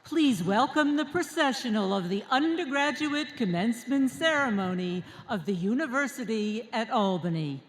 Please welcome the processional of the Undergraduate Commencement Ceremony of the University at Albany.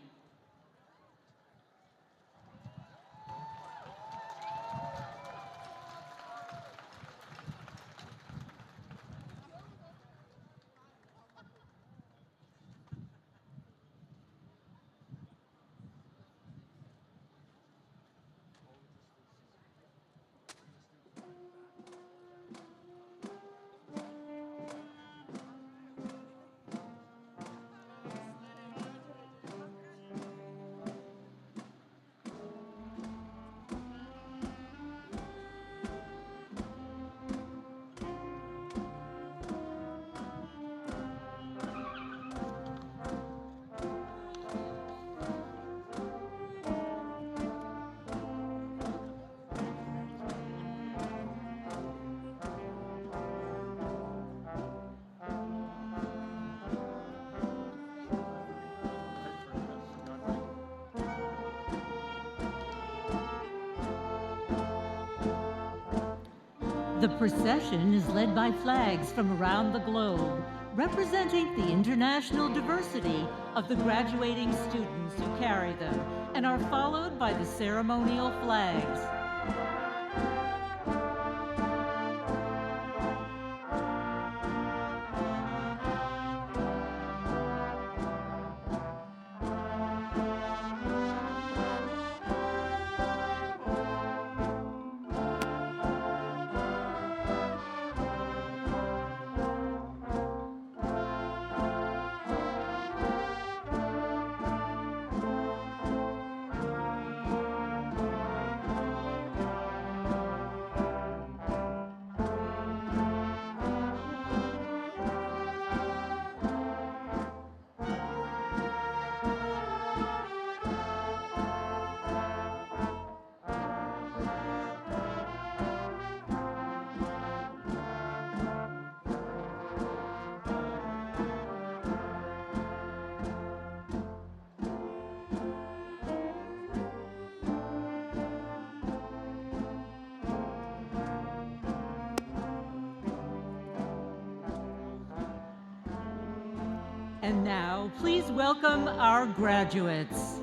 The procession is led by flags from around the globe, representing the international diversity of the graduating students who carry them, and are followed by the ceremonial flags. And now, please welcome our graduates.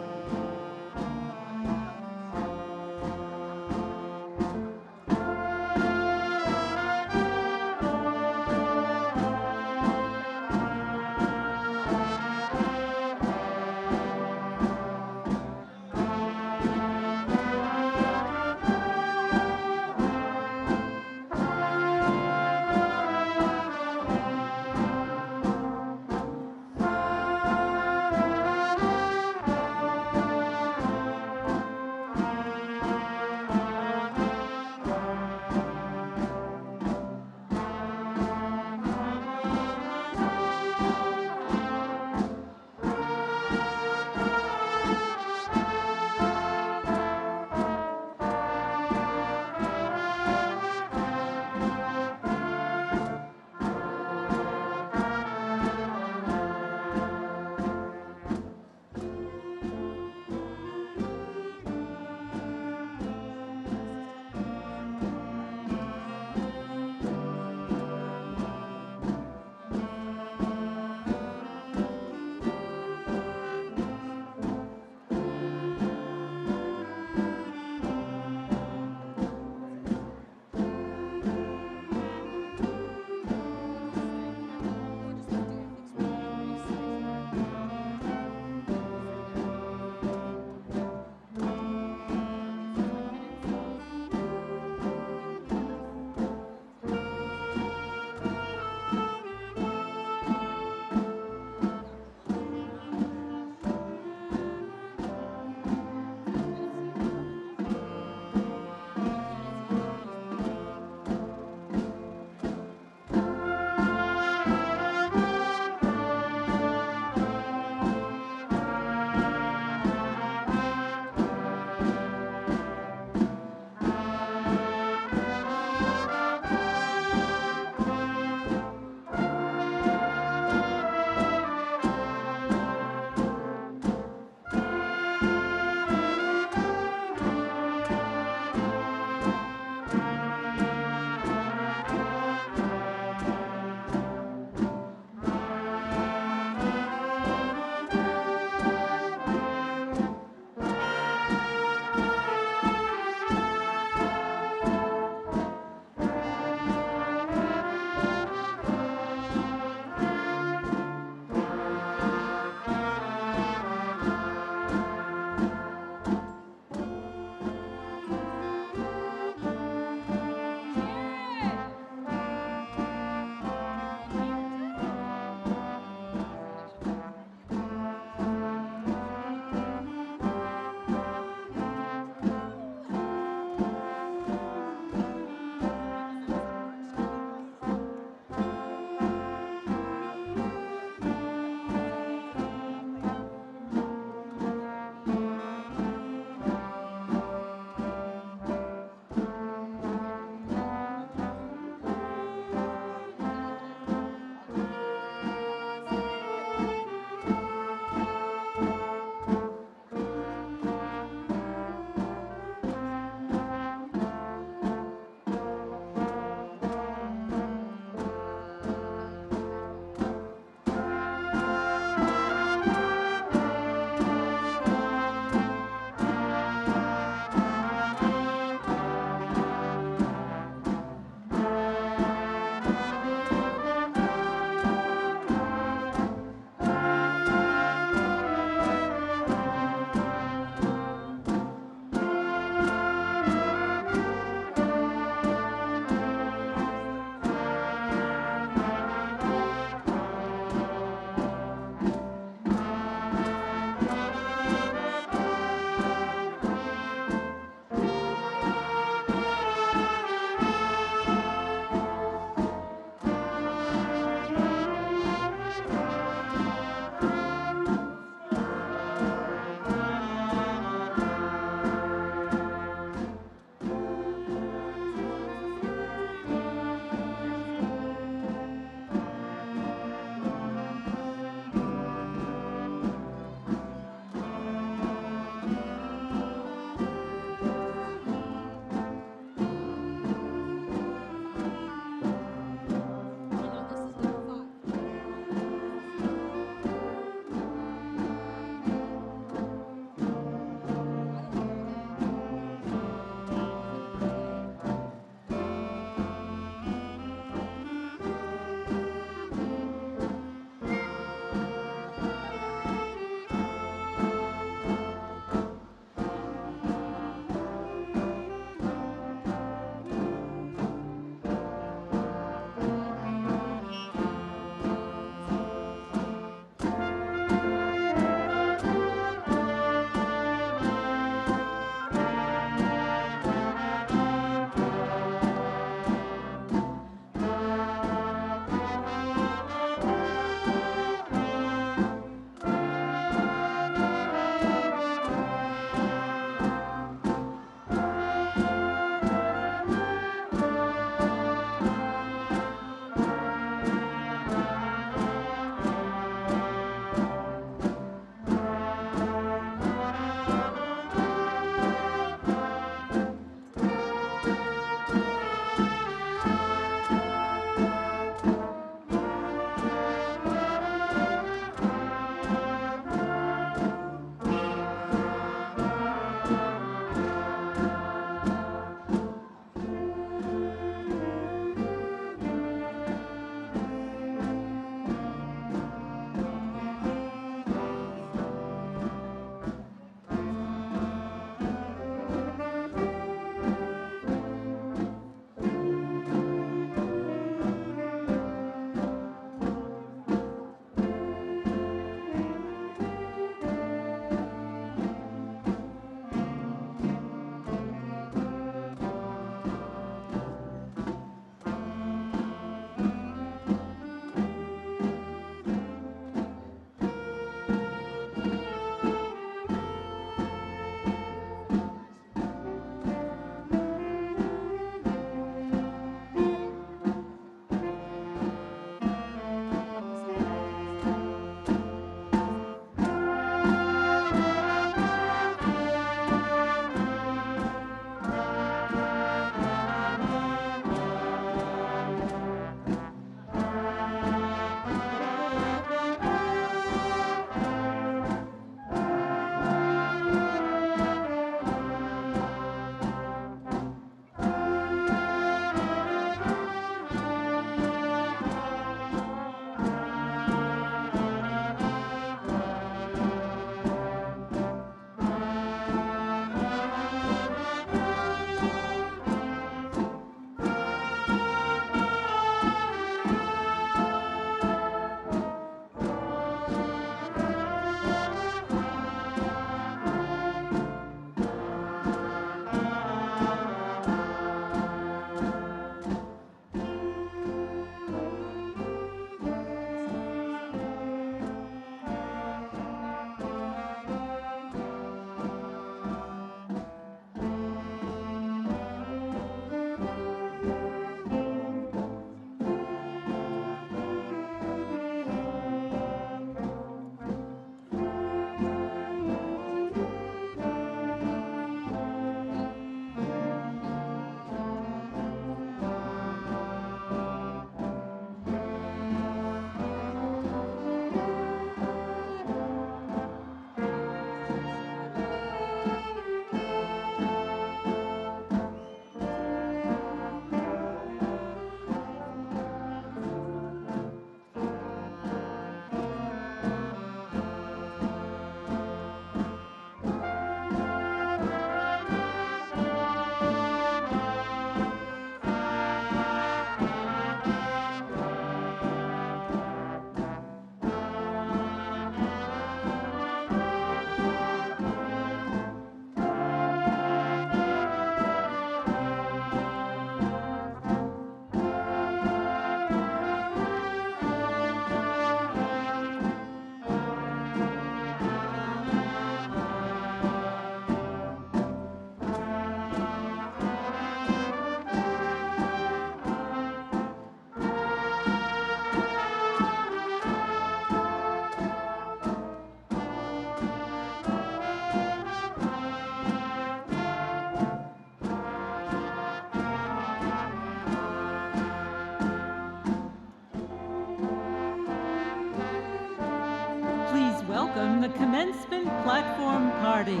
party.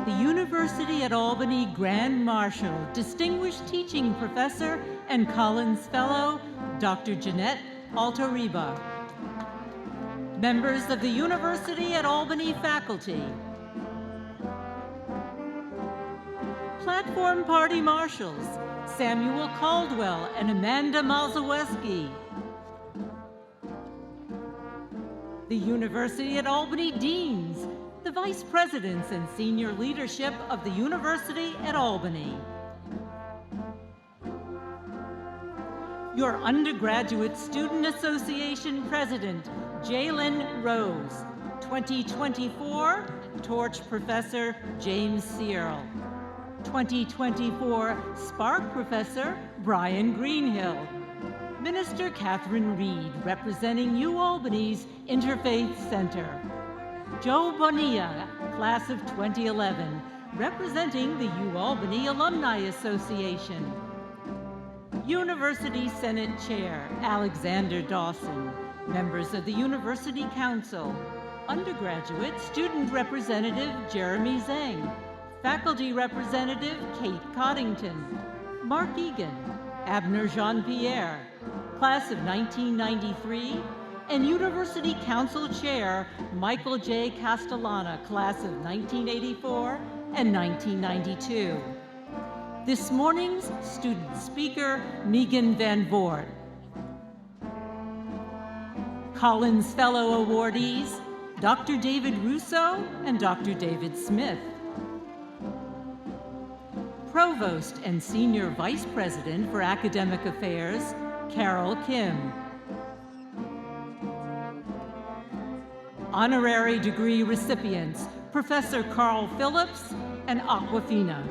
The University at Albany Grand Marshal, Distinguished Teaching Professor and Collins Fellow, Dr. Jeanette Altoriba. Members of the University at Albany faculty. Platform Party Marshals, Samuel Caldwell and Amanda Mazoweski. The University at Albany Deans, the Vice Presidents and Senior Leadership of the University at Albany. Your Undergraduate Student Association President, Jalen Rose. 2024 Torch Professor, James Searle. 2024 Spark Professor, Brian Greenhill. Minister Catherine Reed, representing UAlbany's Interfaith Center. Joe Bonilla, class of 2011, representing the UAlbany Alumni Association. University Senate Chair, Alexander Dawson. Members of the University Council. Undergraduate Student Representative, Jeremy Zhang. Faculty Representative, Kate Coddington. Mark Egan, Abner Jean-Pierre, class of 1993, and University Council Chair, Michael J. Castellana, class of 1984 and 1992. This morning's student speaker, Megan Van Vort. Collins Fellow awardees, Dr. David Russo and Dr. David Smith. Provost and Senior Vice President for Academic Affairs, Caryl Kim. Honorary degree recipients, Professor Caryl Phillips and Awkwafina.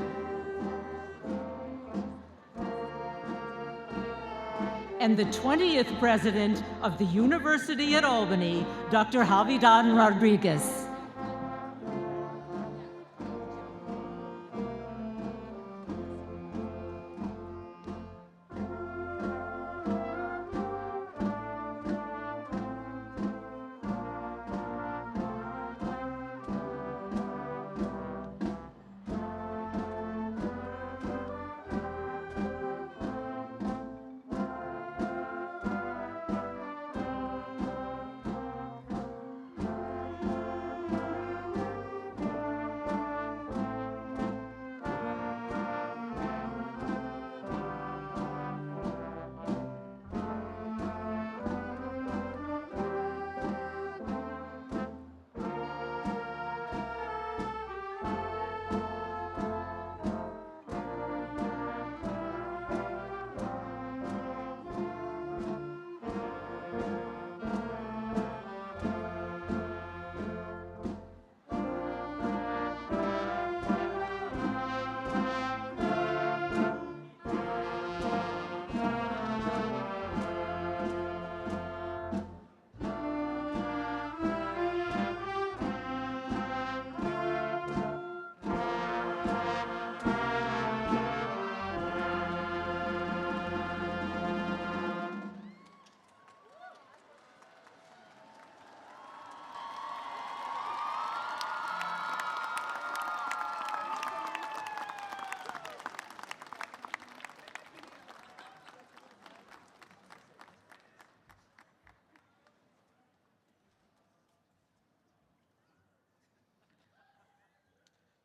And the 20th President of the University at Albany, Dr. President Rodríguez.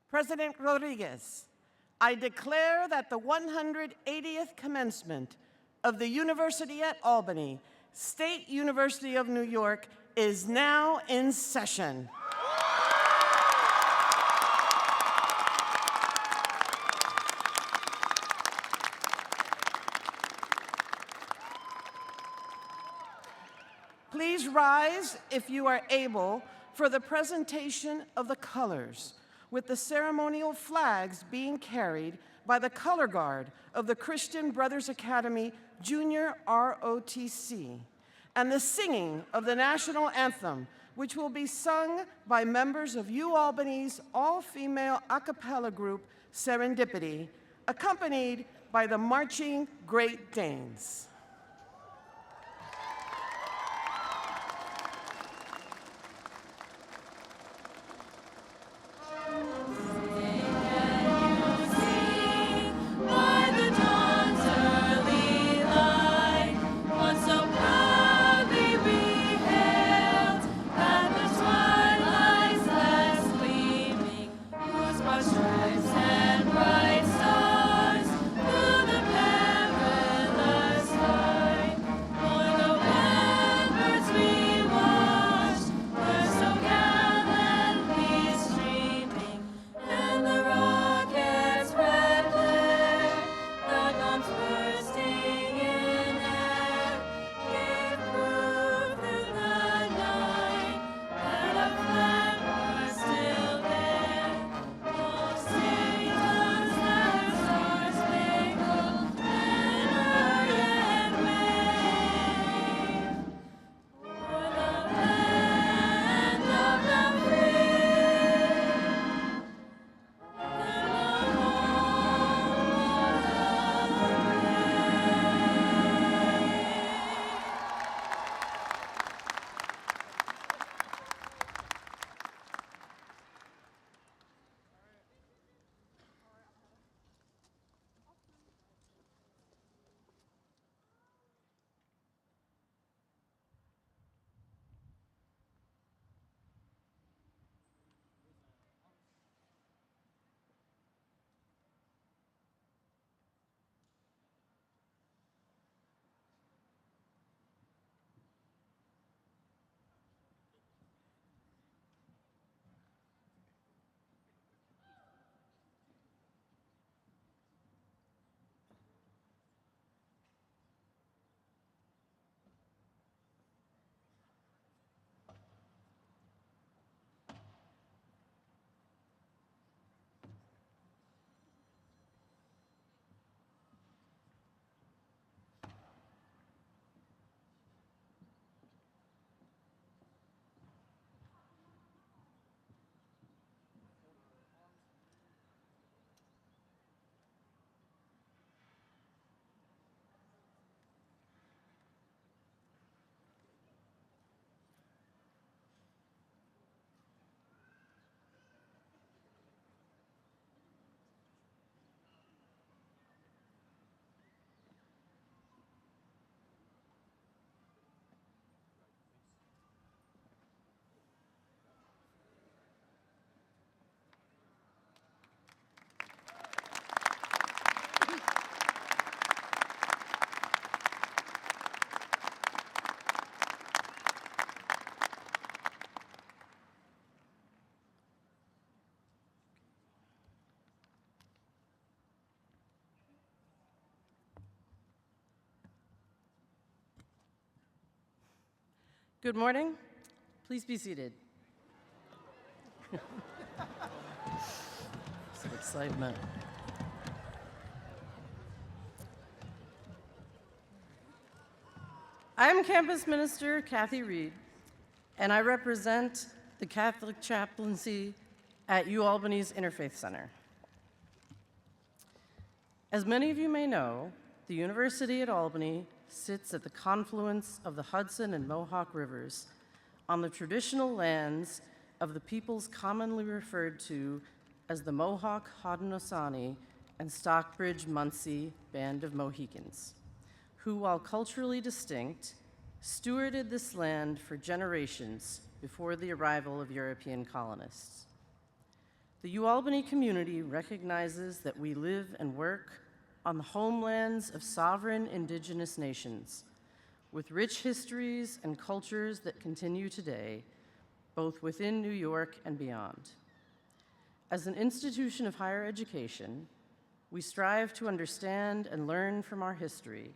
President Rodríguez, I declare that the 180th commencement of the University at Albany, State University of New York, is now in session. Please rise, if you are able, for the presentation of the colors, with the ceremonial flags being carried by the color guard of the Christian Brothers Academy Junior ROTC, and the singing of the national anthem, which will be sung by members of UAlbany's all-female a cappella group, Serendipity, accompanied by the marching Great Danes. Good morning. Please be seated. Some excitement. I'm Campus Minister Kathy Reed, and I represent the Catholic chaplaincy at UAlbany's Interfaith Center. As many of you may know, the University at Albany sits at the confluence of the Hudson and Mohawk rivers on the traditional lands of the peoples commonly referred to as the Mohawk Haudenosaunee and Stockbridge Munsee Band of Mohicans, who, while culturally distinct, stewarded this land for generations before the arrival of European colonists. The UAlbany community recognizes that we live and work on the homelands of sovereign indigenous nations, with rich histories and cultures that continue today, both within New York and beyond. As an institution of higher education, we strive to understand and learn from our history,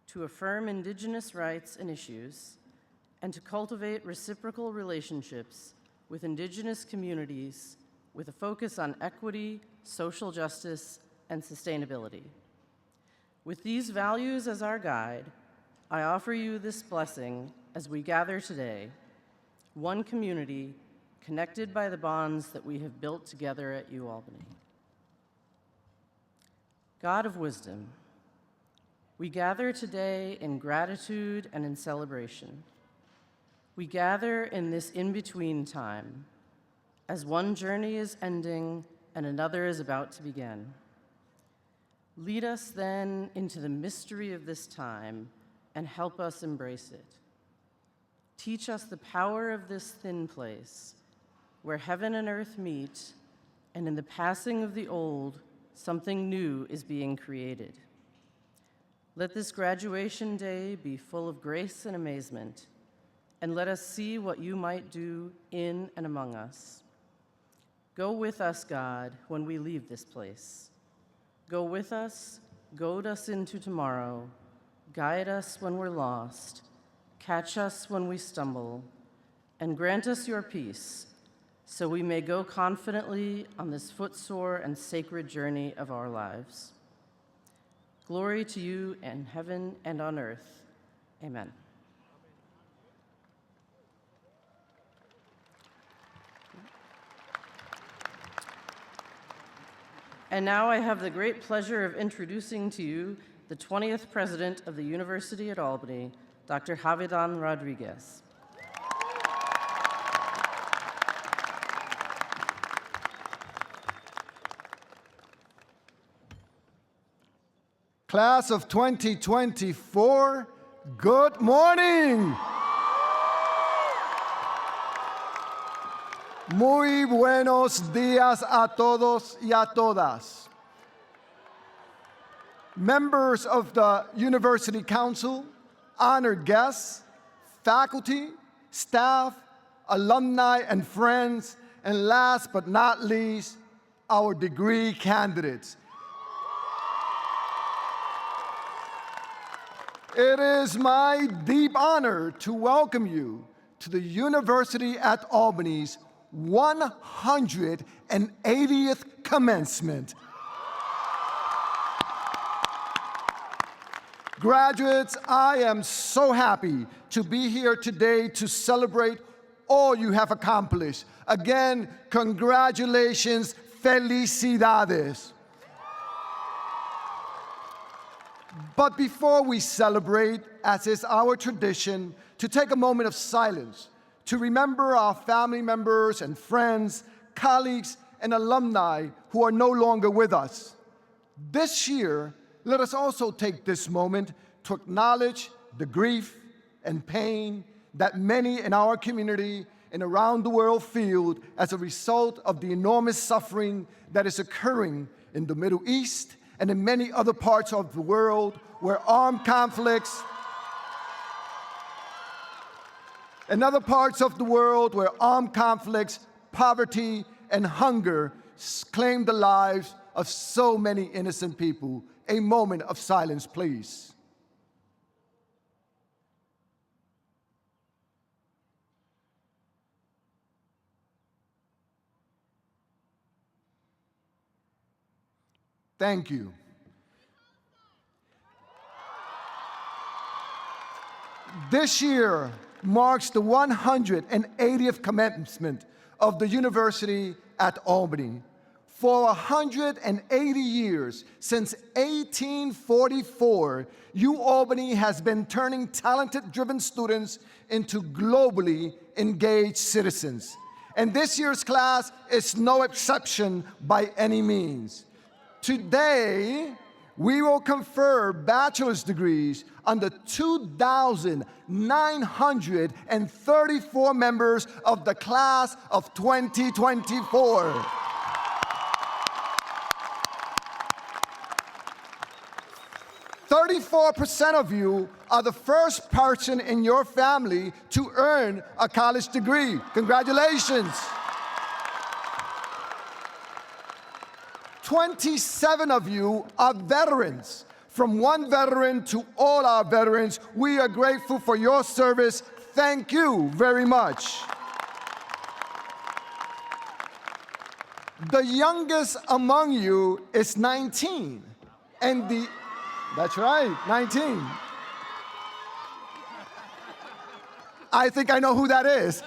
to affirm indigenous rights and issues, and to cultivate reciprocal relationships with indigenous communities with a focus on equity, social justice, and sustainability. With these values as our guide, I offer you this blessing as we gather today, one community connected by the bonds that we have built together at UAlbany. God of wisdom, we gather today in gratitude and in celebration. We gather in this in-between time, as one journey is ending and another is about to begin. Lead us then into the mystery of this time and help us embrace it. Teach us the power of this thin place, where heaven and earth meet, and in the passing of the old, something new is being created. Let this graduation day be full of grace and amazement, and let us see what you might do in and among us. Go with us, God, when we leave this place. Go with us, goad us into tomorrow, guide us when we're lost, catch us when we stumble, and grant us your peace, so we may go confidently on this footsore and sacred journey of our lives. Glory to you in heaven and on earth. Amen. And now I have the great pleasure of introducing to you the 20th President of the University at Albany, Dr. President Rodríguez. Class of 2024, good morning. Muy buenos días a todos y a todas. Members of the University Council, honored guests, faculty, staff, alumni and friends, and last but not least, our degree candidates. It is my deep honor to welcome you to the University at Albany's 180th commencement. Graduates, I am so happy to be here today to celebrate all you have accomplished. Again, congratulations, felicidades. But before we celebrate, as is our tradition, to take a moment of silence to remember our family members and friends, colleagues, and alumni who are no longer with us. This year, let us also take this moment to acknowledge the grief and pain that many in our community and around the world feel as a result of the enormous suffering that is occurring in the Middle East and in many other parts of the world where armed conflicts, poverty, and hunger claim the lives of so many innocent people. A moment of silence, please. Thank you. This year marks the 180th commencement of the University at Albany. For 180 years, since 1844, UAlbany has been turning talented, driven students into globally engaged citizens. And this year's class is no exception by any means. Today, we will confer bachelor's degrees on the 2,934 members of the class of 2024. 34% of you are the first person in your family to earn a college degree. Congratulations. 27 of you are veterans. From one veteran to all our veterans, we are grateful for your service. Thank you very much. The youngest among you is 19, and that's right, 19. I think I know who that is.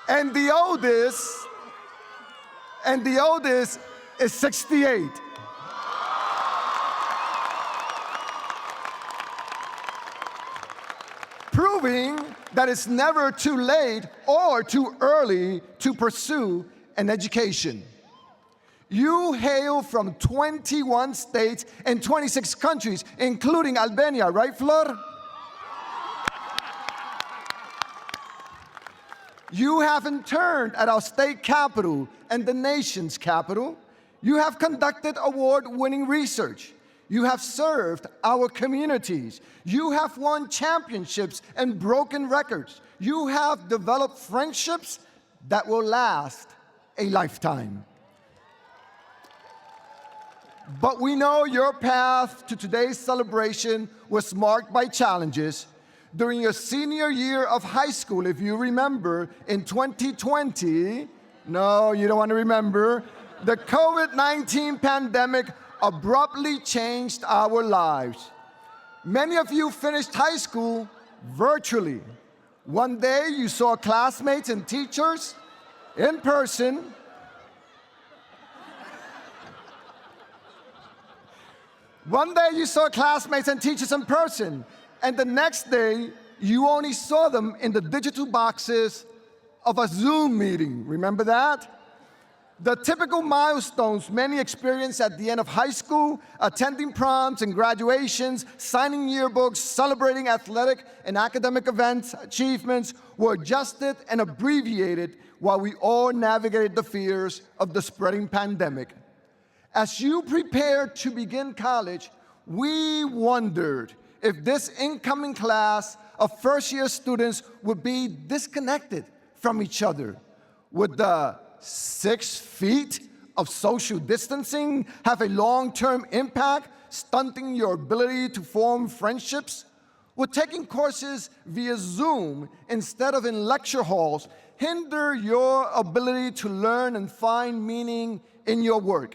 And the oldest is 68. Proving that it's never too late or too early to pursue an education. You hail from 21 states and 26 countries, including Albany, right, Flor? You have interned at our state capital and the nation's capital. You have conducted award-winning research. You have served our communities. You have won championships and broken records. You have developed friendships that will last a lifetime. But we know your path to today's celebration was marked by challenges. During your senior year of high school, if you remember, in 2020, no, you don't want to remember, the COVID-19 pandemic abruptly changed our lives. Many of you finished high school virtually. One day you saw classmates and teachers in person. One day you saw classmates and teachers in person, and the next day you only saw them in the digital boxes of a Zoom meeting. Remember that? The typical milestones many experience at the end of high school, attending proms and graduations, signing yearbooks, celebrating athletic and academic events, achievements, were adjusted and abbreviated while we all navigated the fears of the spreading pandemic. As you prepared to begin college, we wondered if this incoming class of first-year students would be disconnected from each other. Would the 6 feet of social distancing have a long-term impact, stunting your ability to form friendships? Would taking courses via Zoom instead of in lecture halls hinder your ability to learn and find meaning in your work?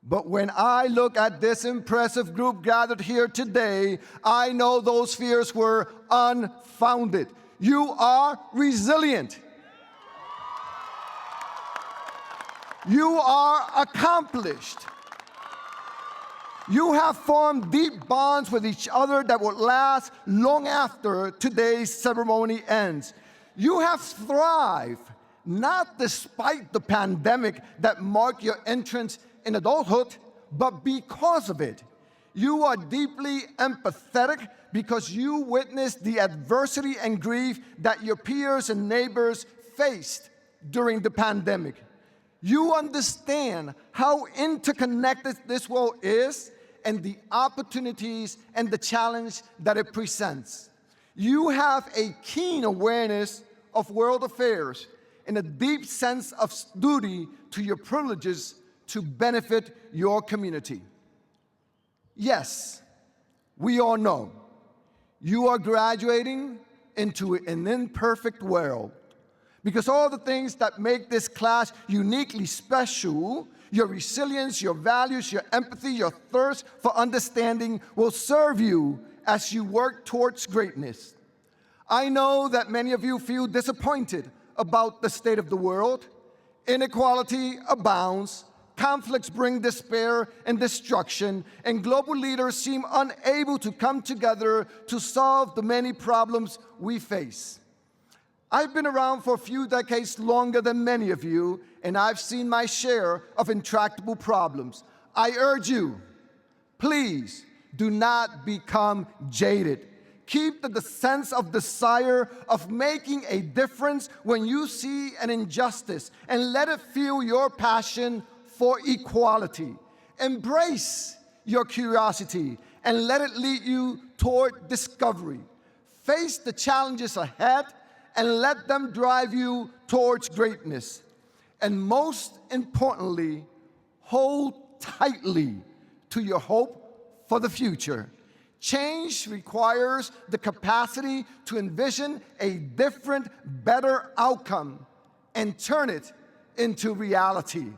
But when I look at this impressive group gathered here today, I know those fears were unfounded. You are resilient. You are accomplished. You have formed deep bonds with each other that will last long after today's ceremony ends. You have thrived, not despite the pandemic that marked your entrance in adulthood, but because of it. You are deeply empathetic because you witnessed the adversity and grief that your peers and neighbors faced during the pandemic. You understand how interconnected this world is and the opportunities and the challenge that it presents. You have a keen awareness of world affairs and a deep sense of duty to your privileges to benefit your community. Yes, we all know you are graduating into an imperfect world, because all the things that make this class uniquely special, your resilience, your values, your empathy, your thirst for understanding, will serve you as you work towards greatness. I know that many of you feel disappointed about the state of the world. Inequality abounds, conflicts bring despair and destruction, and global leaders seem unable to come together to solve the many problems we face. I've been around for a few decades longer than many of you, and I've seen my share of intractable problems. I urge you, please do not become jaded. Keep the sense of desire of making a difference when you see an injustice, and let it fuel your passion for equality. Embrace your curiosity and let it lead you toward discovery. Face the challenges ahead and let them drive you towards greatness. And most importantly, hold tightly to your hope for the future. Change requires the capacity to envision a different, better outcome and turn it into reality.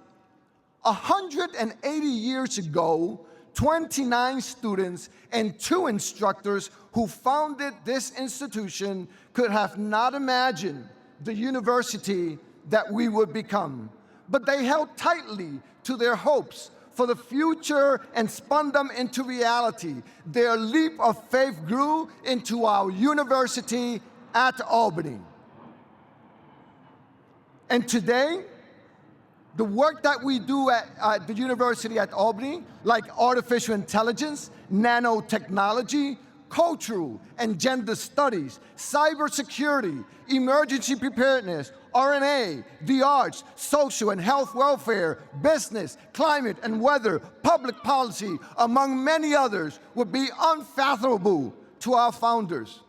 180 years ago, 29 students and 2 instructors who founded this institution could have not imagined the university that we would become. But they held tightly to their hopes for the future and spun them into reality. Their leap of faith grew into our university at Albany. And today, the work that we do at the university at Albany, like artificial intelligence, nanotechnology, cultural and gender studies, cybersecurity, emergency preparedness, RNA, the arts, social and health welfare, business, climate and weather, public policy, among many others, would be unfathomable to our founders.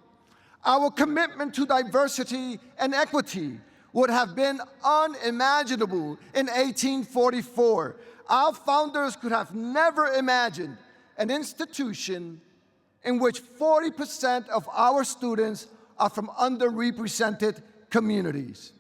Our commitment to diversity and equity would have been unimaginable in 1844. Our founders could have never imagined an institution in which 40% of our students are from underrepresented communities.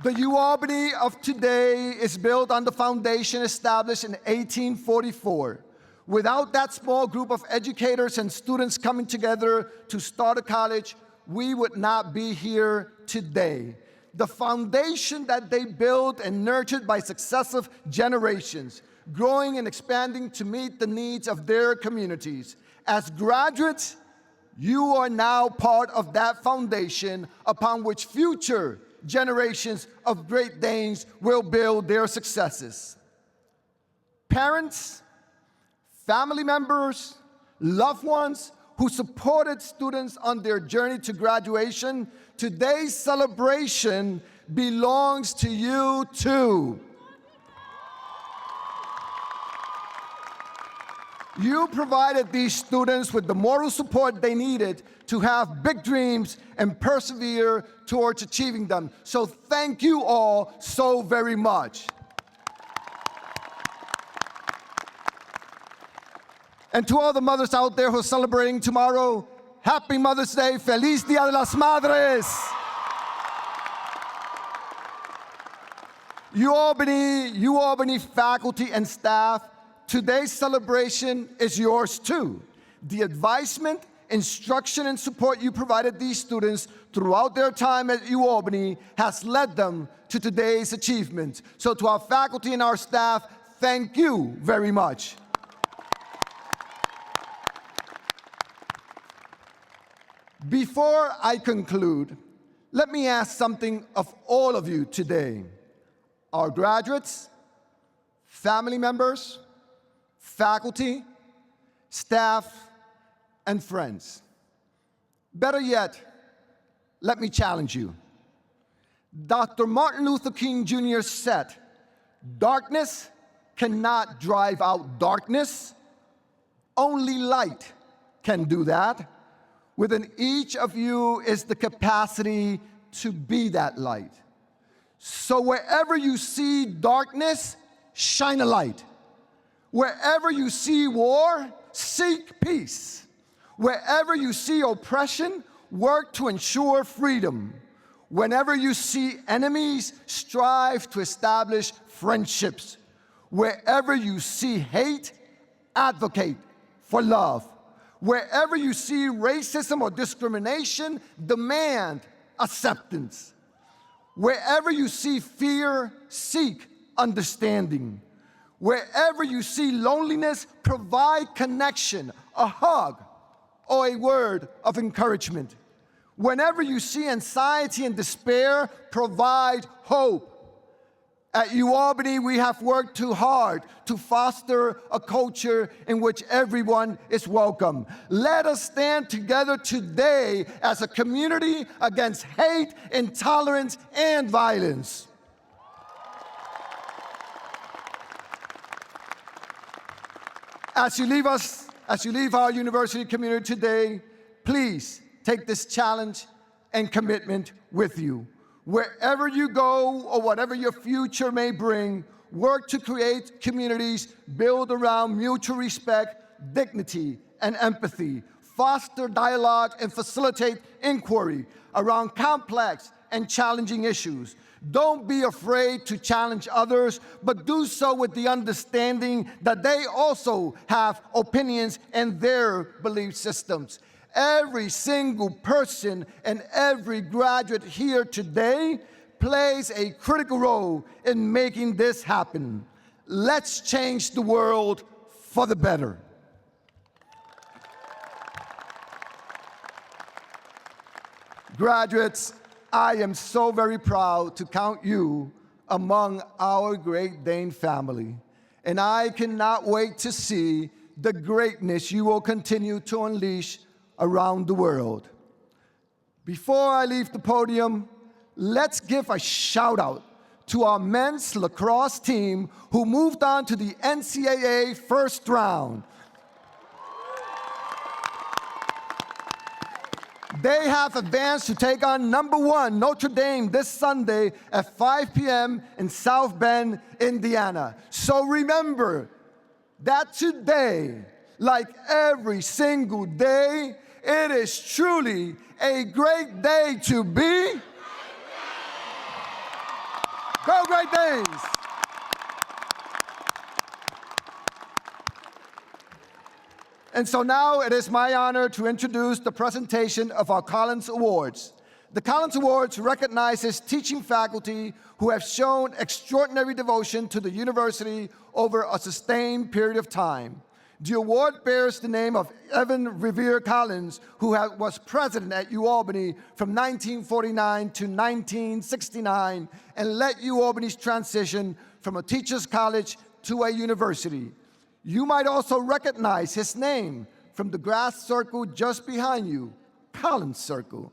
The UAlbany of today is built on the foundation established in 1844. Without that small group of educators and students coming together to start a college, we would not be here today. The foundation that they built and nurtured by successive generations, growing and expanding to meet the needs of their communities. As graduates, you are now part of that foundation upon which future generations of Great Danes will build their successes. Parents, family members, loved ones who supported students on their journey to graduation, today's celebration belongs to you too. You provided these students with the moral support they needed to have big dreams and persevere towards achieving them. So thank you all so very much. And to all the mothers out there who are celebrating tomorrow, happy Mother's Day, Feliz Dia de las Madres. UAlbany faculty and staff, today's celebration is yours too. The advisement, instruction, and support you provided these students throughout their time at UAlbany has led them to today's achievements. So to our faculty and our staff, thank you very much. Before I conclude, let me ask something of all of you today. Our graduates, family members, faculty, staff, and friends. Better yet, let me challenge you. Dr. Martin Luther King Jr. said, "Darkness cannot drive out darkness. Only light can do that. Within each of you is the capacity to be that light. So wherever you see darkness, shine a light. Wherever you see war, seek peace. Wherever you see oppression, work to ensure freedom. Whenever you see enemies, strive to establish friendships. Wherever you see hate, advocate for love. Wherever you see racism or discrimination, demand acceptance. Wherever you see fear, seek understanding. Wherever you see loneliness, provide connection, a hug, or a word of encouragement. Whenever you see anxiety and despair, provide hope. At UAlbany, we have worked too hard to foster a culture in which everyone is welcome. Let us stand together today as a community against hate, intolerance, and violence. As you leave our university community today, please take this challenge and commitment with you. Wherever you go or whatever your future may bring, work to create communities built around mutual respect, dignity, and empathy. Foster dialogue and facilitate inquiry around complex and challenging issues. Don't be afraid to challenge others, but do so with the understanding that they also have opinions and their belief systems. Every single person and every graduate here today plays a critical role in making this happen. Let's change the world for the better. Graduates, I am so very proud to count you among our Great Dane family, and I cannot wait to see the greatness you will continue to unleash around the world. Before I leave the podium, let's give a shout out to our men's lacrosse team who moved on to the NCAA first round. They have advanced to take on #1 Notre Dame this Sunday at 5 p.m. in South Bend, Indiana. So remember that today, like every single day, it is truly a great day to be. Go Great Danes! And so now it is my honor to introduce the presentation of our Collins Awards. The Collins Awards recognizes teaching faculty who have shown extraordinary devotion to the university over a sustained period of time. The award bears the name of Evan Revere Collins, who was president at UAlbany from 1949 to 1969 and led UAlbany's transition from a teacher's college to a university. You might also recognize his name from the grass circle just behind you, Collins Circle.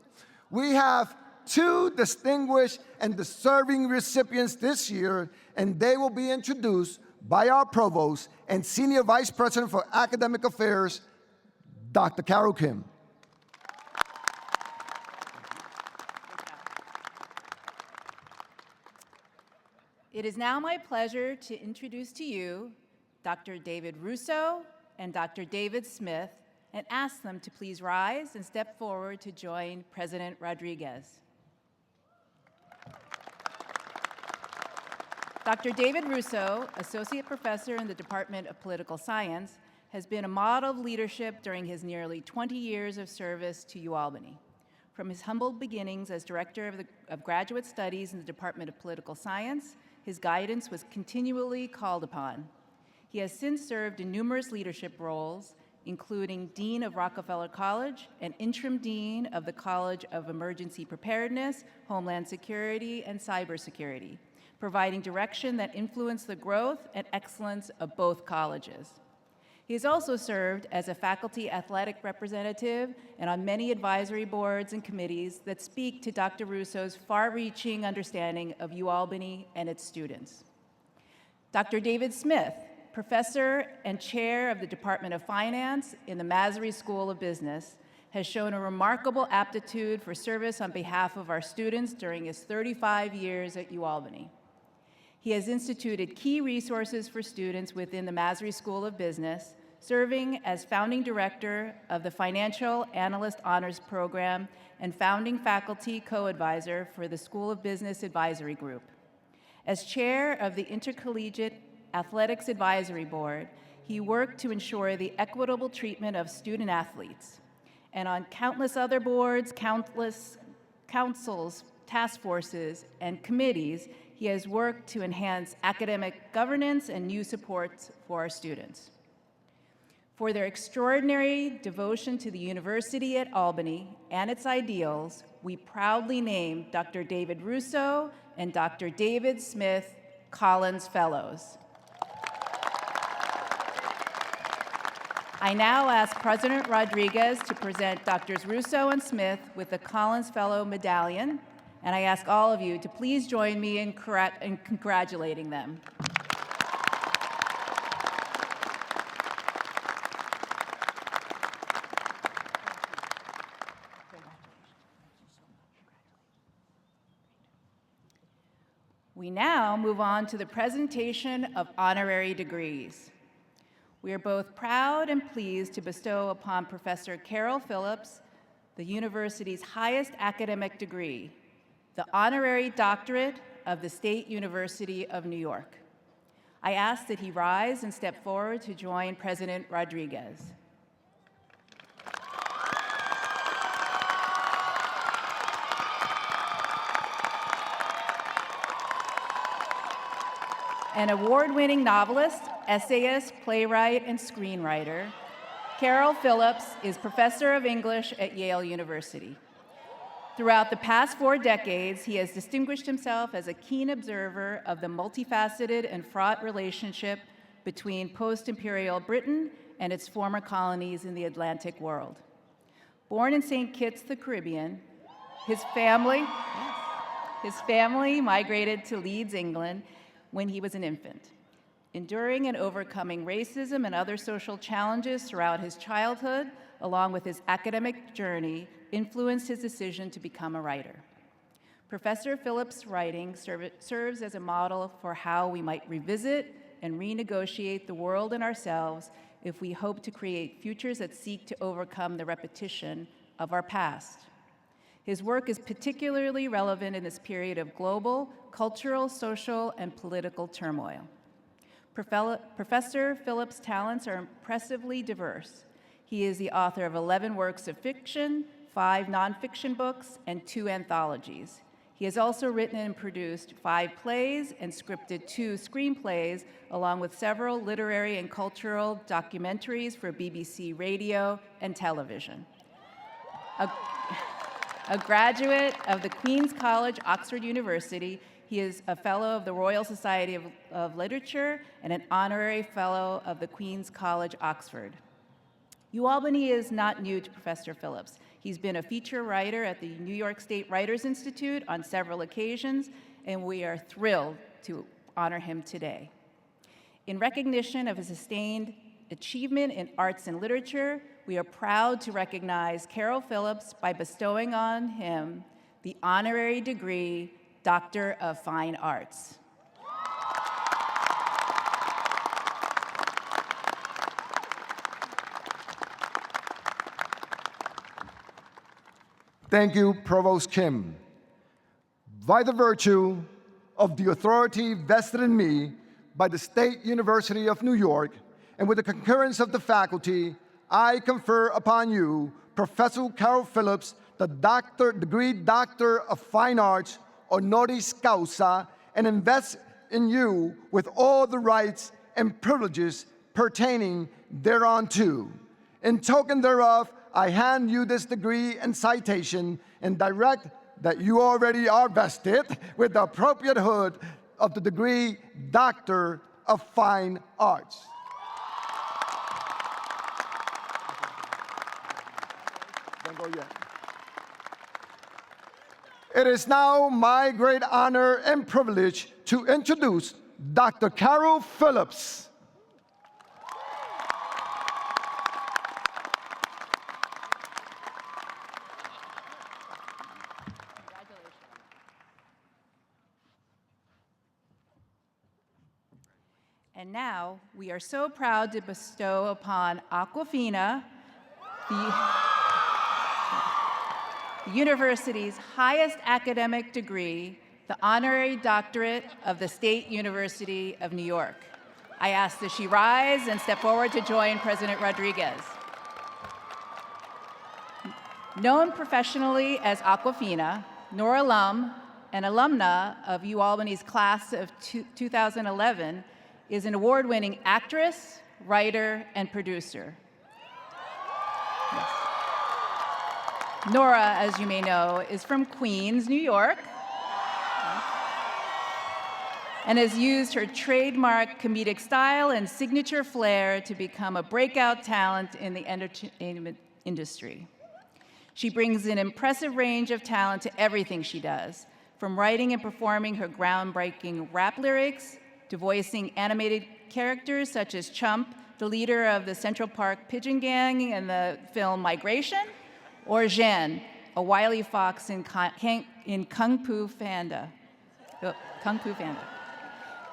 We have 2 distinguished and deserving recipients this year, and they will be introduced by our Provost and Senior Vice President for Academic Affairs, Dr. Caryl Kim. It is now my pleasure to introduce to you Dr. David Russo and Dr. David Smith, and ask them to please rise and step forward to join President Rodríguez. Dr. David Russo, Associate Professor in the Department of Political Science, has been a model of leadership during his nearly 20 years of service to UAlbany. From his humble beginnings as Director of Graduate Studies in the Department of Political Science, his guidance was continually called upon. He has since served in numerous leadership roles, including Dean of Rockefeller College and Interim Dean of the College of Emergency Preparedness, Homeland Security, and Cybersecurity, providing direction that influenced the growth and excellence of both colleges. He has also served as a faculty athletic representative and on many advisory boards and committees that speak to Dr. Russo's far-reaching understanding of UAlbany and its students. Dr. David Smith, Professor and Chair of the Department of Finance in the Masry School of Business, has shown a remarkable aptitude for service on behalf of our students during his 35 years at UAlbany. He has instituted key resources for students within the Masry School of Business, serving as founding director of the Financial Analyst Honors Program and founding faculty co-advisor for the School of Business Advisory Group. As chair of the Intercollegiate Athletics Advisory Board, he worked to ensure the equitable treatment of student athletes. And on countless other boards, countless councils, task forces, and committees, he has worked to enhance academic governance and new supports for our students. For their extraordinary devotion to the University at Albany and its ideals, we proudly name Dr. David Russo and Dr. David Smith Collins Fellows. I now ask President Rodríguez to present Drs. Russo and Smith with the Collins Fellow Medallion, and I ask all of you to please join me in congratulating them. We now move on to the presentation of honorary degrees. We are both proud and pleased to bestow upon Professor Caryl Phillips the university's highest academic degree, the Honorary Doctorate of the State University of New York. I ask that he rise and step forward to join President Rodríguez. An award-winning novelist, essayist, playwright, and screenwriter, Caryl Phillips is professor of English at Yale University. Throughout the past 4 decades, he has distinguished himself as a keen observer of the multifaceted and fraught relationship between post-imperial Britain and its former colonies in the Atlantic world. Born in St. Kitts, the Caribbean, his family migrated to Leeds, England, when he was an infant. Enduring and overcoming racism and other social challenges throughout his childhood, along with his academic journey, influenced his decision to become a writer. Professor Phillips' writing serves as a model for how we might revisit and renegotiate the world and ourselves if we hope to create futures that seek to overcome the repetition of our past. His work is particularly relevant in this period of global, cultural, social, and political turmoil. Professor Phillips' talents are impressively diverse. He is the author of 11 works of fiction, 5 nonfiction books, and 2 anthologies. He has also written and produced 5 plays and scripted 2 screenplays, along with several literary and cultural documentaries for BBC radio and television. A graduate of the Queen's College, Oxford University, he is a fellow of the Royal Society of Literature and an honorary fellow of the Queen's College, Oxford. UAlbany is not new to Professor Phillips. He's been a feature writer at the New York State Writers Institute on several occasions, and we are thrilled to honor him today. In recognition of his sustained achievement in arts and literature, we are proud to recognize Caryl Phillips by bestowing on him the honorary degree, Doctor of Fine Arts. Thank you, Provost Kim. By the virtue of the authority vested in me by the State University of New York, and with the concurrence of the faculty, I confer upon you, Professor Caryl Phillips, the degree Doctor of Fine Arts, honoris causa, and invest in you with all the rights and privileges pertaining thereunto. In token thereof, I hand you this degree and citation and direct that you already are vested with the appropriate hood of the degree Doctor of Fine Arts. Don't go yet. It is now my great honor and privilege to introduce Dr. Caryl Phillips. And now, we are so proud to bestow upon Awkwafina, the university's highest academic degree, the honorary doctorate of the State University of New York. I ask that she rise and step forward to join President Rodríguez. Known professionally as Awkwafina, Nora Lum, an alumna of UAlbany's class of 2011, is an award-winning actress, writer, and producer. Yes. Nora, as you may know, is from Queens, New York, and has used her trademark comedic style and signature flair to become a breakout talent in the entertainment industry. She brings an impressive range of talent to everything she does, from writing and performing her groundbreaking rap lyrics to voicing animated characters such as Chump, the leader of the Central Park Pigeon Gang in the film Migration, or Zhen, a wily fox in Kung Fu Panda.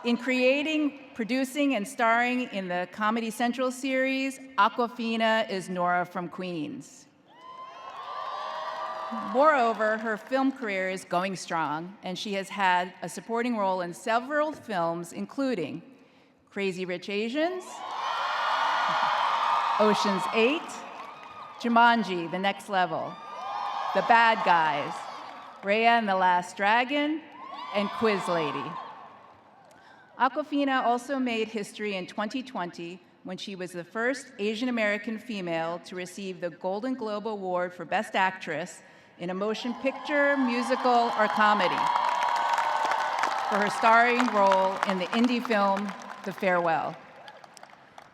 In creating, producing, and starring in the Comedy Central series, Awkwafina is Nora from Queens. Moreover, her film career is going strong, and she has had a supporting role in several films, including Crazy Rich Asians, Ocean's 8, Jumanji, The Next Level, The Bad Guys, Raya and the Last Dragon, and Quiz Lady. Awkwafina also made history in 2020 when she was the first Asian American female to receive the Golden Globe Award for Best Actress in a motion picture, musical, or comedy for her starring role in the indie film, The Farewell.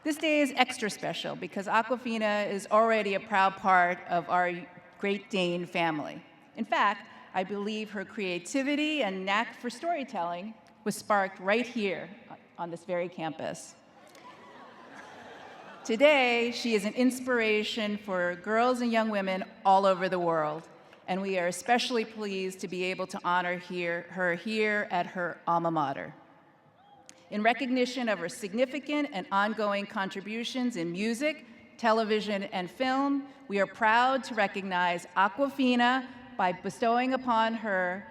This day is extra special because Awkwafina is already a proud part of our Great Dane family. In fact, I believe her creativity and knack for storytelling was sparked right here on this very campus. Today, she is an inspiration for girls and young women all over the world, and we are especially pleased to be able to honor her here at her alma mater. In recognition of her significant and ongoing contributions in music, television, and film, we are proud to recognize Awkwafina by bestowing upon her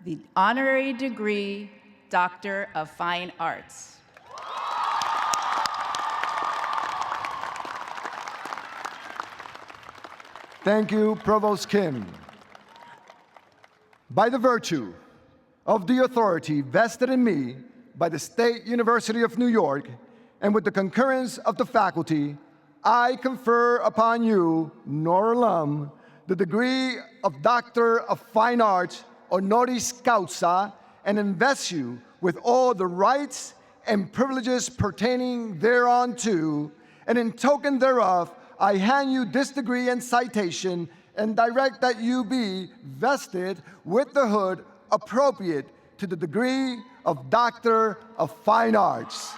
the honorary degree, Doctor of Fine Arts. Thank you, Provost Kim. By the virtue of the authority vested in me by the State University of New York, and with the concurrence of the faculty, I confer upon you, Nora Lum, the degree of Doctor of Fine Arts, honoris causa, and invest you with all the rights and privileges pertaining thereunto, and in token thereof, I hand you this degree and citation, and direct that you be vested with the hood appropriate to the degree of Doctor of Fine Arts.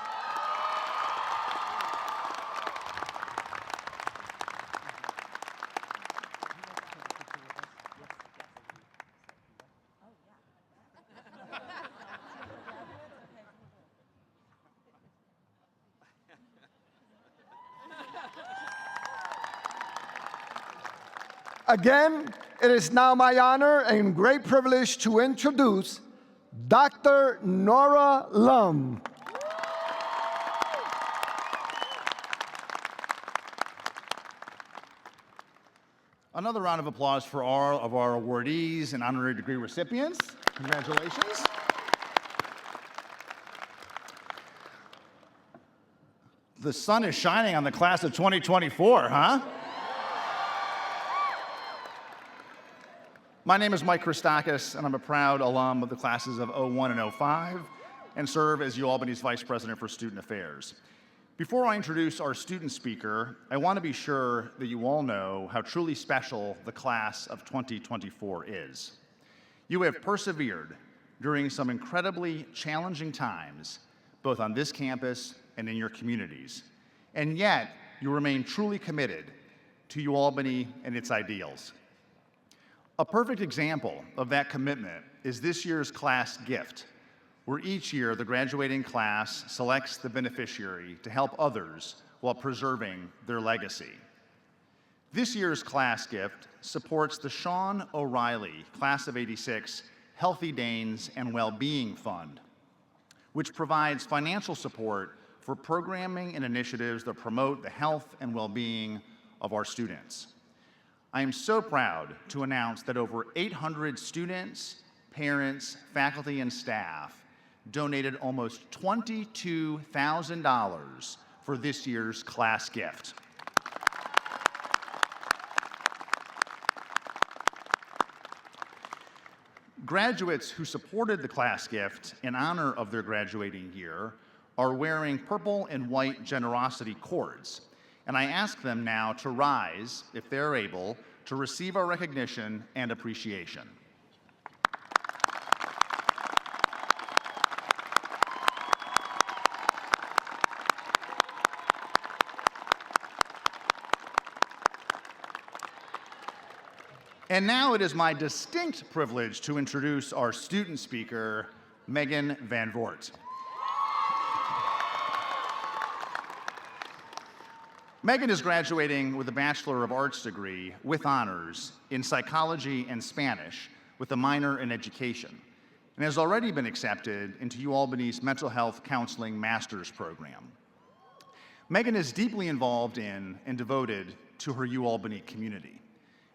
Again, it is now my honor and great privilege to introduce Dr. Nora Lum. Another round of applause for all of our awardees and honorary degree recipients. Congratulations. The sun is shining on the class of 2024, huh? My name is Mike Christakis, and I'm a proud alum of the classes of 01 and 05, and serve as UAlbany's Vice President for Student Affairs. Before I introduce our student speaker, I want to be sure that you all know how truly special the class of 2024 is. You have persevered during some incredibly challenging times, both on this campus and in your communities, and yet you remain truly committed to UAlbany and its ideals. A perfect example of that commitment is this year's class gift, where each year the graduating class selects the beneficiary to help others while preserving their legacy. This year's class gift supports the Sean O'Reilly Class of '86 Healthy Danes and Wellbeing Fund, which provides financial support for programming and initiatives that promote the health and well-being of our students. I am so proud to announce that over 800 students, parents, faculty, and staff donated almost $22,000 for this year's class gift. Graduates who supported the class gift in honor of their graduating year are wearing purple and white generosity cords. And I ask them now to rise, if they're able, to receive our recognition and appreciation. And now it is my distinct privilege to introduce our student speaker, Megan Van Vort. Megan is graduating with a Bachelor of Arts degree with honors in psychology and Spanish with a minor in education, and has already been accepted into UAlbany's Mental Health Counseling Master's Program. Megan is deeply involved in and devoted to her UAlbany community.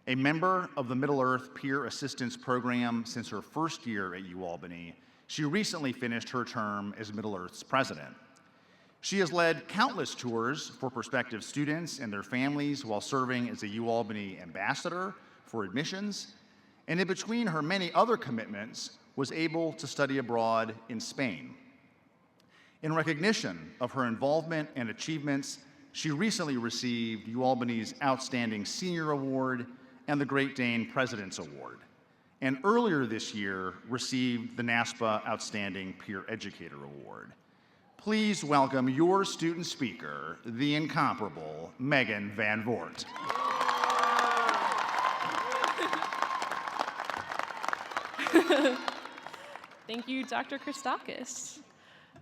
A member of the Middle Earth Peer Assistance Program since her first year at UAlbany, She recently finished her term as Middle-earth's president. She has led countless tours for prospective students and their families while serving as a UAlbany ambassador for admissions, and in between her many other commitments, was able to study abroad in Spain. In recognition of her involvement and achievements, she recently received UAlbany's Outstanding Senior Award and the Great Dane President's Award, and earlier this year received the NASPA Outstanding Peer Educator Award. Please welcome your student speaker, the incomparable Megan Van Vort. Thank you, Dr. Christakis.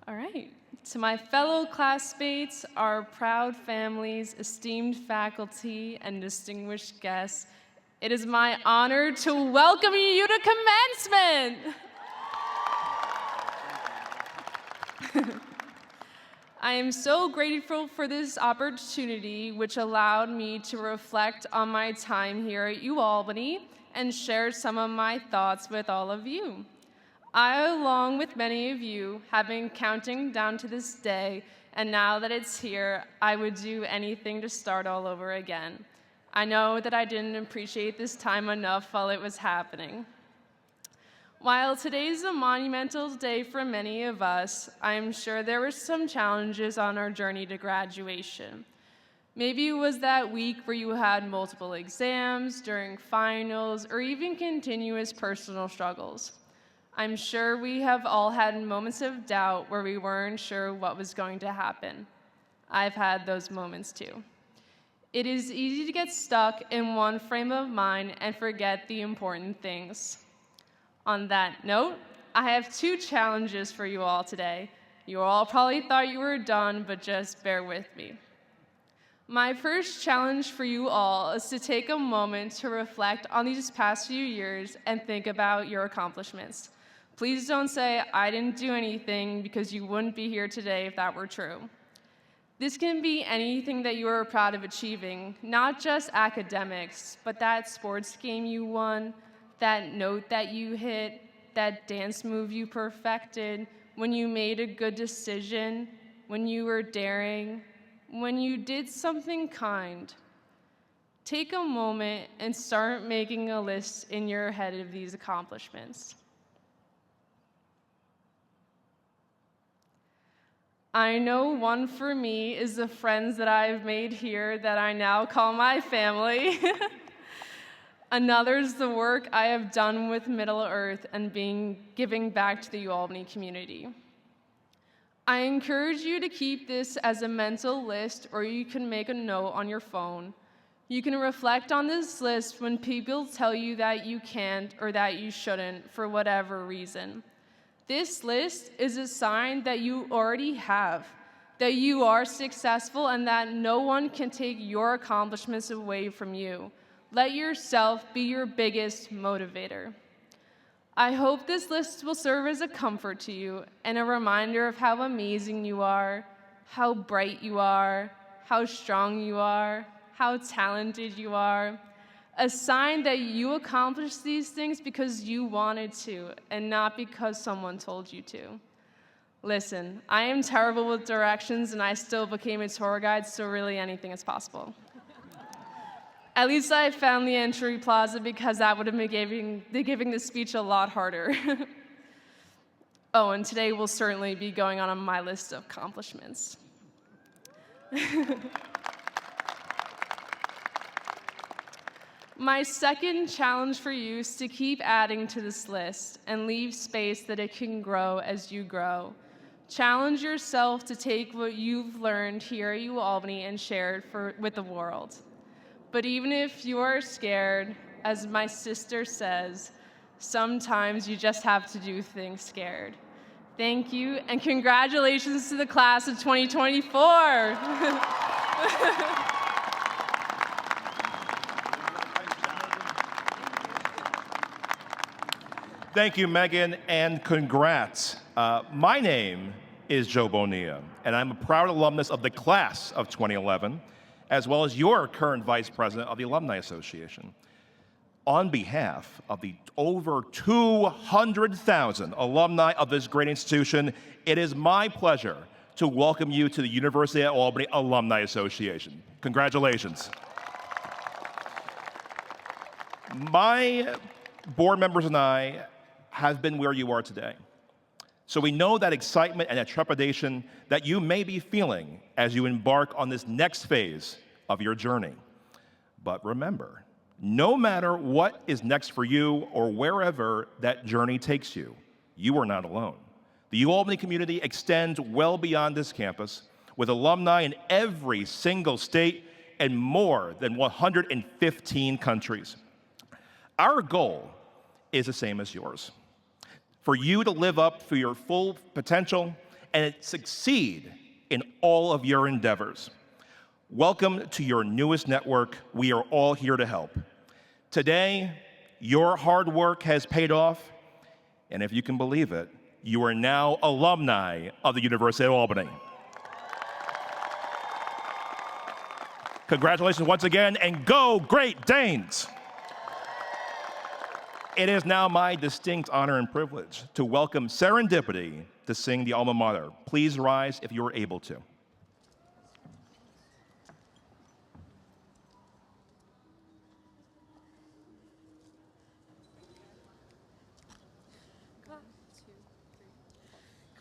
All right. To my fellow classmates, our proud families, esteemed faculty, and distinguished guests, it is my honor to welcome you to commencement. I am so grateful for this opportunity, which allowed me to reflect on my time here at UAlbany and share some of my thoughts with all of you. I, along with many of you, have been counting down to this day, and now that it's here, I would do anything to start all over again. I know that I didn't appreciate this time enough while it was happening. While today's a monumental day for many of us, I'm sure there were some challenges on our journey to graduation. Maybe it was that week where you had multiple exams, during finals, or even continuous personal struggles. I'm sure we have all had moments of doubt where we weren't sure what was going to happen. I've had those moments too. It is easy to get stuck in one frame of mind and forget the important things. On that note, I have two challenges for you all today. You all probably thought you were done, but just bear with me. My first challenge for you all is to take a moment to reflect on these past few years and think about your accomplishments. Please don't say, I didn't do anything, because you wouldn't be here today if that were true. This can be anything that you are proud of achieving, not just academics, but that sports game you won, that note that you hit, that dance move you perfected, when you made a good decision, when you were daring, when you did something kind. Take a moment and start making a list in your head of these accomplishments. I know one for me is the friends that I've made here that I now call my family. Another is the work I have done with Middle-earth and giving back to the UAlbany community. I encourage you to keep this as a mental list, or you can make a note on your phone. You can reflect on this list when people tell you that you can't or that you shouldn't for whatever reason. This list is a sign that you already have, that you are successful, and that no one can take your accomplishments away from you. Let yourself be your biggest motivator. I hope this list will serve as a comfort to you and a reminder of how amazing you are, how bright you are, how strong you are, how talented you are. A sign that you accomplished these things because you wanted to and not because someone told you to. Listen, I am terrible with directions and I still became a tour guide, so really anything is possible. At least I found the Entry Plaza, because that would have been giving the speech a lot harder. Oh, and today will certainly be going on my list of accomplishments. My second challenge for you is to keep adding to this list and leave space that it can grow as you grow. Challenge yourself to take what you've learned here at UAlbany and share it with the world. But even if you are scared, as my sister says, sometimes you just have to do things scared. Thank you, and congratulations to the class of 2024. Thank you, Megan, and congrats. My name is Joe Bonilla, and I'm a proud alumnus of the class of 2011, as well as your current vice president of the Alumni Association. on behalf of the over 200,000 alumni of this great institution, it is my pleasure to welcome you to the University at Albany Alumni Association. Congratulations. My board members and I have been where you are today. So we know that excitement and that trepidation that you may be feeling as you embark on this next phase of your journey. But remember, no matter what is next for you or wherever that journey takes you, you are not alone. The UAlbany community extends well beyond this campus, with alumni in every single state and more than 115 countries. Our goal is the same as yours: for you to live up to your full potential and succeed in all of your endeavors. Welcome to your newest network. We are all here to help. Today, your hard work has paid off, and if you can believe it, you are now alumni of the University of Albany. Congratulations once again, and go Great Danes! It is now my distinct honor and privilege to welcome Serendipity to sing the alma mater. Please rise if you are able to.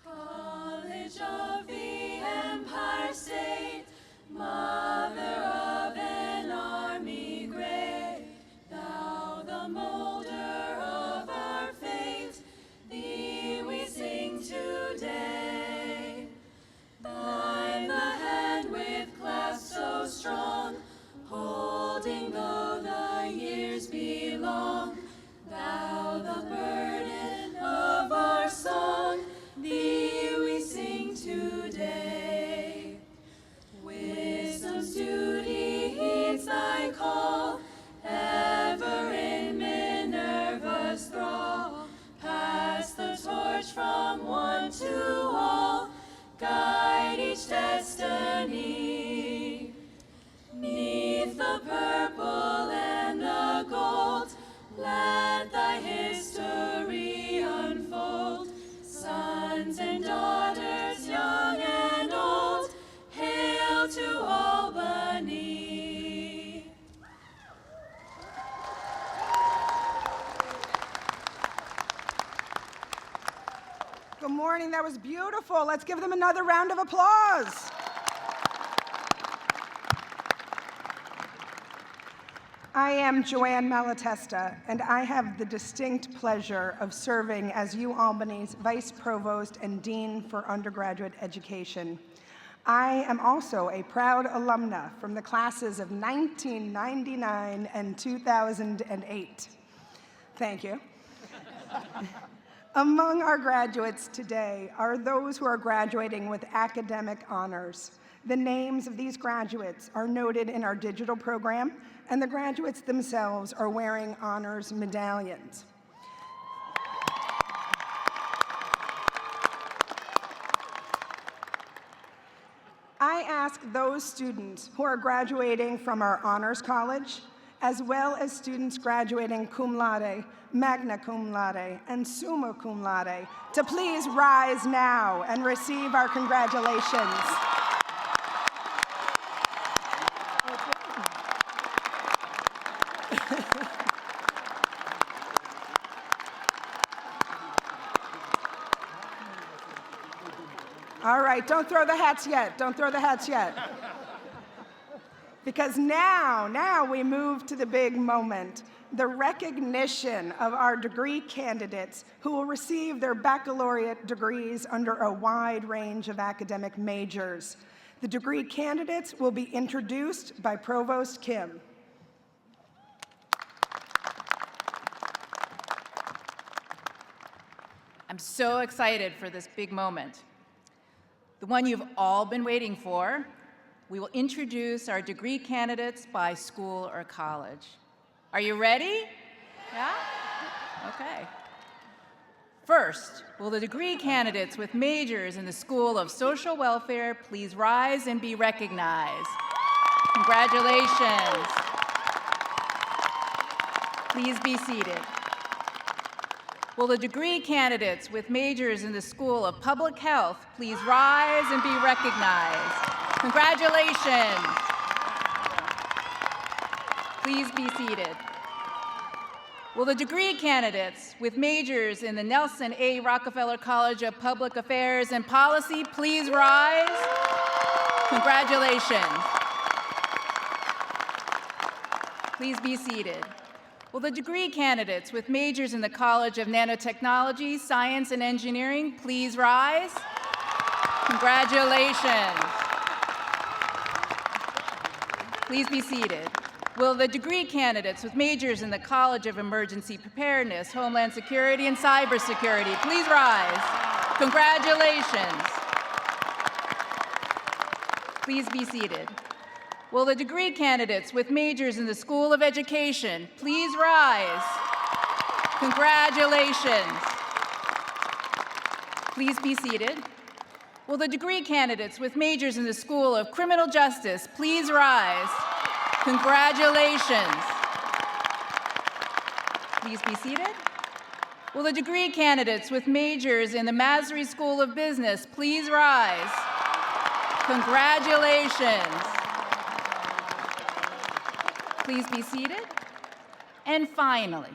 College of the Empire State, mother of an army great, thou the molder of our fate, thee we sing today. Thine the hand with clasp so strong, holding though thy years be long, thou the burden of our song, thee we sing today. Wisdom's duty heeds thy call, ever in Minerva's thrall. Pass the torch from one to all, guide each destiny. 'Neath the purple and the gold, let thy history unfold. Sons and daughters, young and old, hail to Albany. Good morning, that was beautiful. Let's give them another round of applause. I am Joanne Malatesta, and I have the distinct pleasure of serving as UAlbany's Vice Provost and Dean for Undergraduate Education. I am also a proud alumna from the classes of 1999 and 2008. Thank you. Among our graduates today are those who are graduating with academic honors. The names of these graduates are noted in our digital program, and the graduates themselves are wearing honors medallions. I ask those students who are graduating from our honors college, as well as students graduating cum laude, magna cum laude, and summa cum laude, to please rise now and receive our congratulations. All right, don't throw the hats yet. Don't throw the hats yet. Because now we move to the big moment, the recognition of our degree candidates who will receive their baccalaureate degrees under a wide range of academic majors. The degree candidates will be introduced by Provost Kim. I'm so excited for this big moment. The one you've all been waiting for. We will introduce our degree candidates by school or college. Are you ready? Yeah? Okay. First, will the degree candidates with majors in the School of Social Welfare please rise and be recognized? Congratulations. Please be seated. Will the degree candidates with majors in the School of Public Health please rise and be recognized? Congratulations. Please be seated. Will the degree candidates with majors in the Nelson A. Rockefeller College of Public Affairs and Policy please rise? Congratulations. Please be seated. Will the degree candidates with majors in the College of Nanotechnology, Science, and Engineering please rise? Congratulations. Please be seated. Will the degree candidates with majors in the College of Emergency Preparedness, Homeland Security, and Cybersecurity please rise? Congratulations. Please be seated. Will the degree candidates with majors in the School of Education please rise? Congratulations. Please be seated. Will the degree candidates with majors in the School of Criminal Justice please rise? Congratulations. Please be seated. Will the degree candidates with majors in the Masry School of Business please rise? Congratulations. Please be seated. And finally,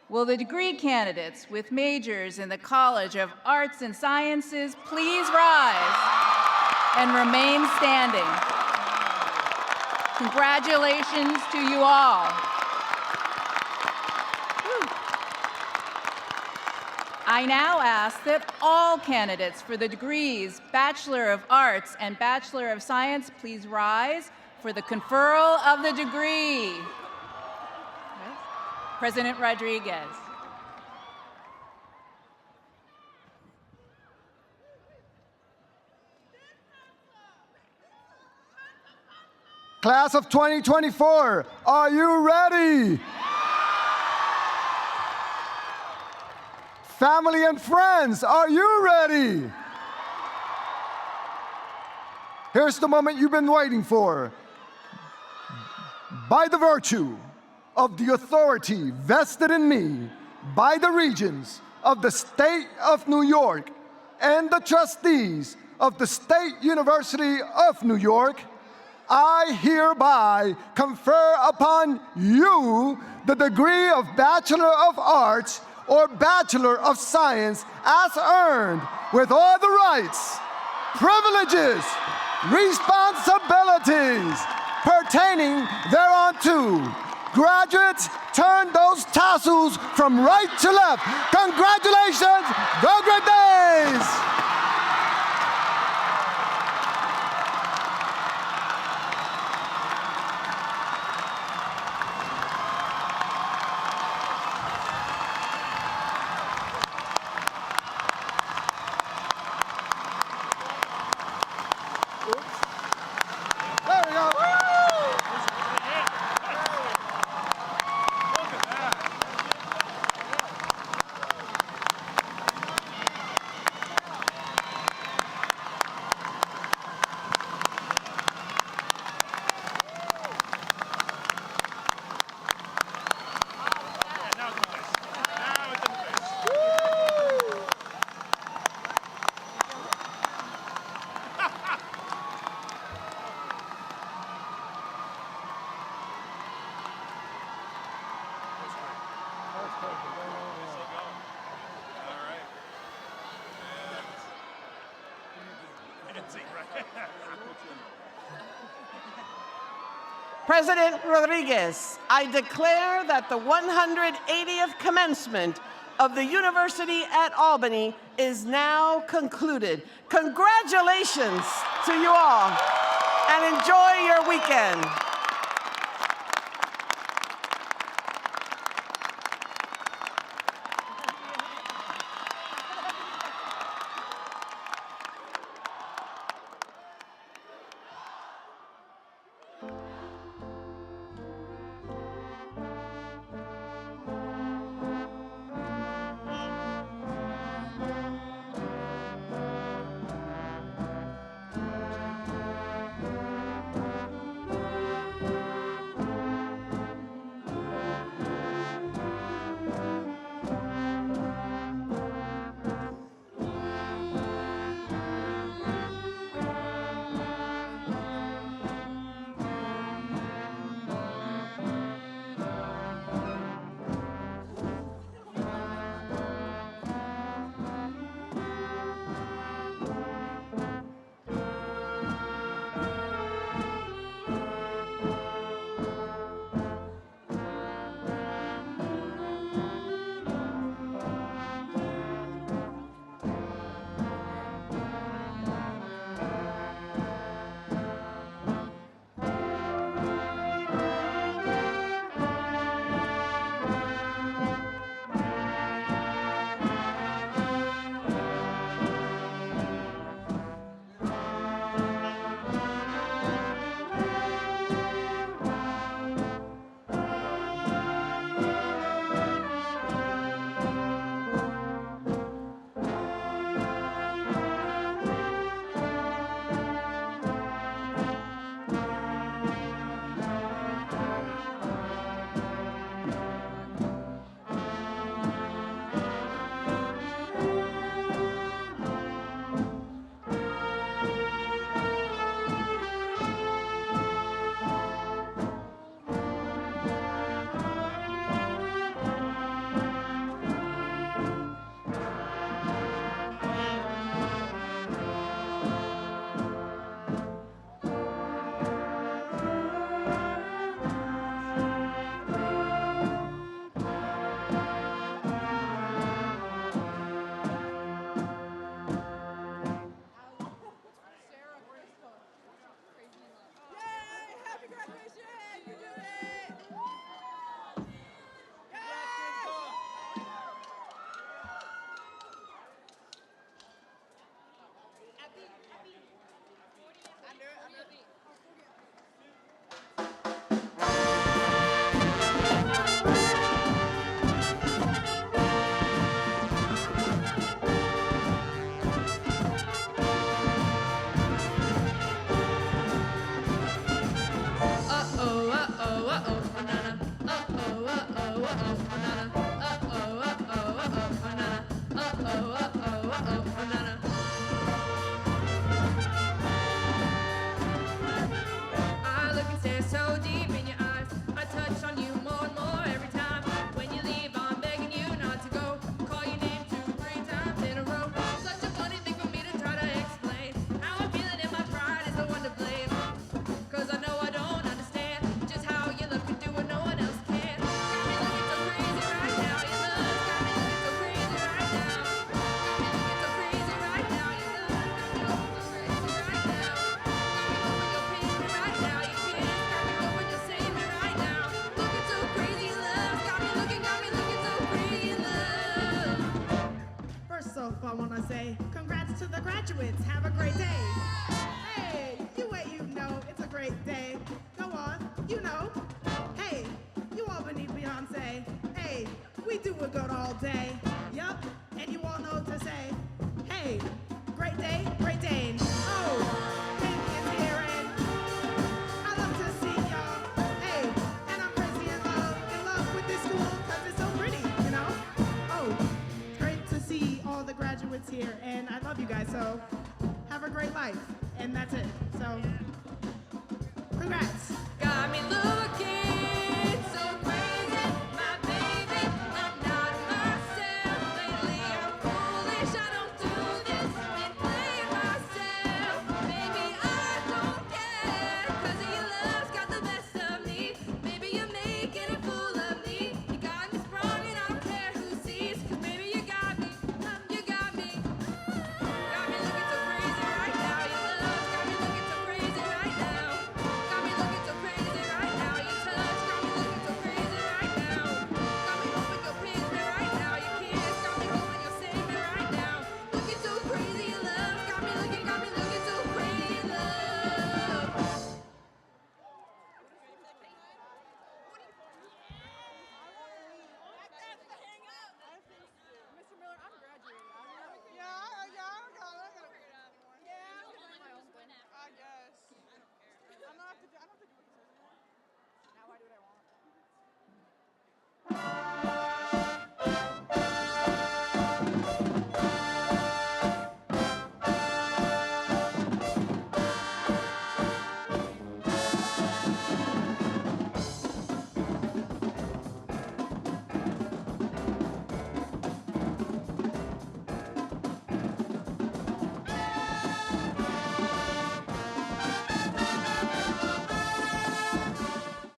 will the degree candidates with majors in the College of Arts and Sciences please rise and remain standing? Congratulations to you all. I now ask that all candidates for the degrees Bachelor of Arts and Bachelor of Science please rise for the conferral of the degree. President Rodríguez. Class of 2024, are you ready? Family and friends, are you ready? Here's the moment you've been waiting for. By the virtue of the authority vested in me by the regents of the State of New York and the trustees of the State University of New York, I hereby confer upon you the degree of Bachelor of Arts or Bachelor of Science as earned with all the rights, privileges, responsibilities pertaining thereunto. Graduates, turn those tassels from right to left. Congratulations, go Great Days! President Rodríguez, I declare that the 180th commencement of the University at Albany is now concluded. Congratulations to you all, and enjoy your weekend. Graduates, have a great day. Hey, you wait, you know, it's a great day. Go on, you know. Hey, you Albany Beyonce. Hey, we do it good all day. Yup, and you all know what to say. Hey, great day, great day. Oh, Pink is here and I love to see y'all. Hey, and I'm crazy in love with this school because it's so pretty, you know? Oh, it's great to see all the graduates here and I love you guys, so have a great life. And that's it, so congrats. Got me looking so crazy, my baby. I'm not myself lately. I'm foolish. I don't do this and play myself. Baby, I don't care. 'Cause your love's got the best of me. Baby, you're making a fool of me. You got me sprung and I don't care who sees. 'Cause baby, you got me. You got me. Got me looking so crazy right now. Your love's got me looking so crazy right now. Got me looking so crazy right now. Your touch got me looking so crazy right now. Got me hoping you'll praise me right now. Your kiss got me hoping you'll save me right now. Looking so crazy in love. Got me looking so crazy in love. Mr. Miller, I'm graduating. Yeah, I gotta figure it out anymore. Yeah, I'm gonna do my own thing. I guess. I don't have to do what he says anymore. Now I do what I want.